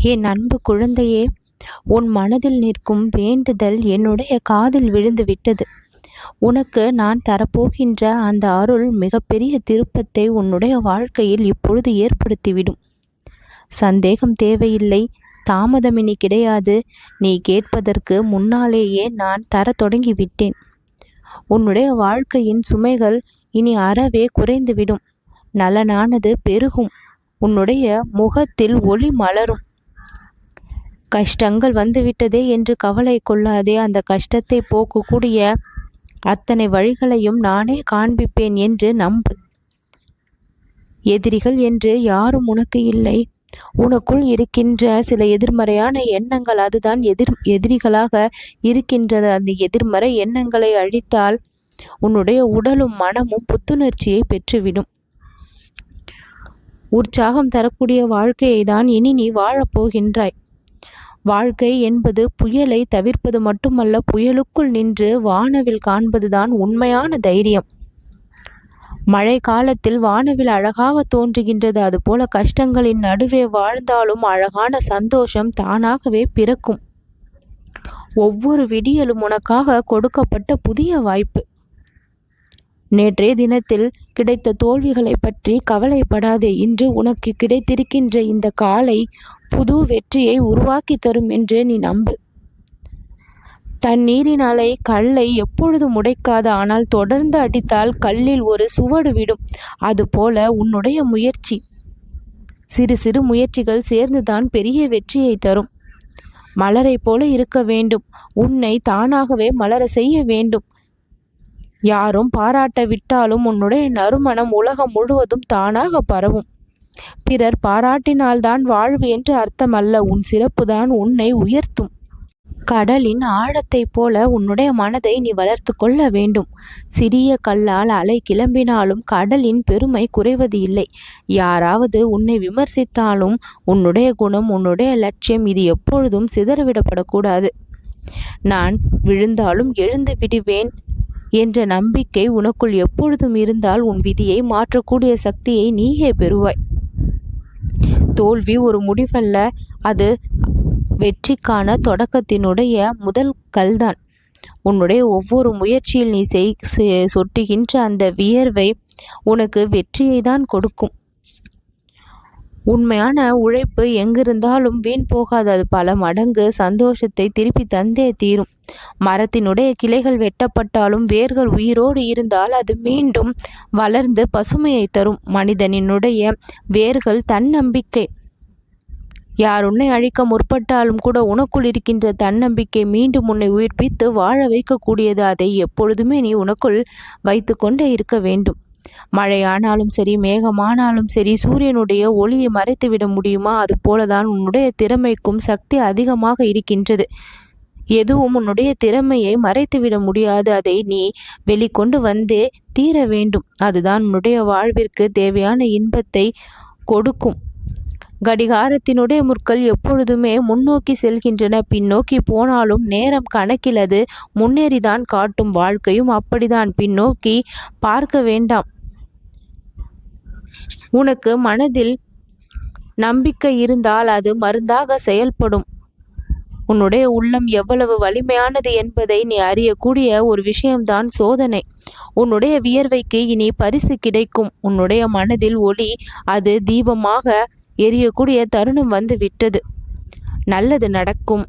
என் அன்பு குழந்தையே, உன் மனதில் நிற்கும் வேண்டுதல் என்னுடைய காதில் விழுந்து விட்டது. உனக்கு நான் தரப்போகின்ற அந்த அருள் மிகப்பெரிய திருப்பத்தை உன்னுடைய வாழ்க்கையில் இப்பொழுது ஏற்படுத்திவிடும். சந்தேகம் தேவையில்லை, தாமதம் இனி கிடையாது. நீ கேட்பதற்கு முன்னாலேயே நான் தரத் தொடங்கிவிட்டேன். உன்னுடைய வாழ்க்கையின் சுமைகள் இனி அறவே குறைந்துவிடும். நலனானது பெருகும். உன்னுடைய முகத்தில் ஒளி மலரும். கஷ்டங்கள் வந்துவிட்டதே என்று கவலை கொள்ளாதே. அந்த கஷ்டத்தை போக்கக்கூடிய அத்தனை வழிகளையும் நானே காண்பிப்பேன் என்று நம்பு. எதிரிகள் என்று யாரும் உனக்கு இல்லை. உனக்குள் இருக்கின்ற சில எதிர்மறையான எண்ணங்கள், அதுதான் எதிரிகளாக இருக்கின்றது. அந்த எதிர்மறை எண்ணங்களை அழித்தால் உன்னுடைய உடலும் மனமும் புத்துணர்ச்சியை பெற்றுவிடும். உற்சாகம் தரக்கூடிய வாழ்க்கையை தான் இனி நீ வாழப்போகின்றாய். வாழ்க்கை என்பது புயலை தவிர்ப்பது மட்டுமல்ல, புயலுக்குள் நின்று வானவில் காண்பதுதான் உண்மையான தைரியம். மழை காலத்தில் வானவில் அழகாக தோன்றுகின்றது. அதுபோல கஷ்டங்களின் நடுவே வாழ்ந்தாலும் அழகான சந்தோஷம் தானாகவே பிறக்கும். ஒவ்வொரு விடியலும் உனக்காக கொடுக்கப்பட்ட புதிய வாய்ப்பு. நேற்றைய தினத்தில் கிடைத்த தோல்விகளை பற்றி கவலைப்படாதே. இன்று உனக்கு கிடைத்திருக்கின்ற இந்த காலை புது வெற்றியை உருவாக்கி தரும் என்று நீ நம்பு. தண்ணீரினாலே கல்லை எப்பொழுதும் உடைக்காது, ஆனால் தொடர்ந்து அடித்தால் கல்லில் ஒரு சுவடு விடும். அதுபோல உன்னுடைய முயற்சி, சிறு சிறு முயற்சிகள் சேர்ந்துதான் பெரிய வெற்றியை தரும். மலரை போல இருக்க வேண்டும். உன்னை தானாகவே மலர செய்ய வேண்டும். யாரும் பாராட்ட விட்டாலும் உன்னுடைய நறுமணம் உலகம் முழுவதும் தானாக பரவும். பிறர் பாராட்டினால்தான் வாழ்வு என்று அர்த்தமல்ல. உன் சிறப்புதான் உன்னை உயர்த்தும். கடலின் ஆழத்தை போல உன்னுடைய மனதை நீ வளர்த்து கொள்ள வேண்டும். சிறிய கல்லால் அலை கிளம்பினாலும் கடலின் பெருமை குறைவது இல்லை. யாராவது உன்னை விமர்சித்தாலும் உன்னுடைய குணம், உன்னுடைய லட்சியம், இது எப்பொழுதும் சிதறவிடப்படக்கூடாது. நான் விழுந்தாலும் எழுந்து விடுவேன் என்ற நம்பிக்கை உனக்குள் எப்பொழுதும் இருந்தால் உன் விதியை மாற்றக்கூடிய சக்தியை நீயே பெறுவாய். தோல்வி ஒரு முடிவல்ல, அது வெற்றிக்கான தொடக்கத்தினுடைய முதல் கல்தான். உன்னுடைய ஒவ்வொரு முயற்சியில் நீ சொட்டுகின்ற அந்த வியர்வை உனக்கு வெற்றியை தான் கொடுக்கும். உண்மையான உழைப்பு எங்கிருந்தாலும் வீண் போகாது. அது பல மடங்கு சந்தோஷத்தை திருப்பி தந்தே தீரும். மரத்தினுடைய கிளைகள் வெட்டப்பட்டாலும் வேர்கள் உயிரோடு இருந்தால் அது மீண்டும் வளர்ந்து பசுமையை தரும். மனிதனினுடைய வேர்கள் தன்னம்பிக்கை. யார் உன்னை அழிக்க முற்பட்டாலும் கூட உனக்குள் இருக்கின்ற தன்னம்பிக்கை மீண்டும் உன்னை உயிர்ப்பித்து வாழ வைக்கக்கூடியது. அதை எப்பொழுதுமே நீ உனக்குள் வைத்து கொண்டே இருக்க வேண்டும். மழையானாலும் சரி, மேகமானாலும் சரி, சூரியனுடைய ஒளியை மறைத்துவிட முடியுமா? அது போலதான் உன்னுடைய திறமைக்கும் சக்தி அதிகமாக இருக்கின்றது. எதுவும் உன்னுடைய திறமையை மறைத்துவிட முடியாது. அதை நீ வெளிக்கொண்டு வந்தே தீர வேண்டும். அதுதான் உன்னுடைய வாழ்விற்கு தேவையான இன்பத்தை கொடுக்கும். கடிகாரத்தினுடைய முற்கள் எப்பொழுதுமே முன்னோக்கி செல்கின்றன. பின்னோக்கி போனாலும் நேரம் கணக்கில் அது முன்னேறிதான் காட்டும். வாழ்க்கையும் அப்படிதான். பின்னோக்கி பார்க்க வேண்டாம். உனக்கு மனதில் நம்பிக்கை இருந்தால் அது மருந்தாக செயல்படும். உன்னுடைய உள்ளம் எவ்வளவு வலிமையானது என்பதை நீ அறியக்கூடிய ஒரு விஷயம்தான் சோதனை. உன்னுடைய வியர்வைக்கு இனி பரிசு கிடைக்கும். உன்னுடைய மனதில் ஒளி, அது தீபமாக எரியக்கூடிய தருணம் வந்து விட்டது. நல்லது நடக்கும்.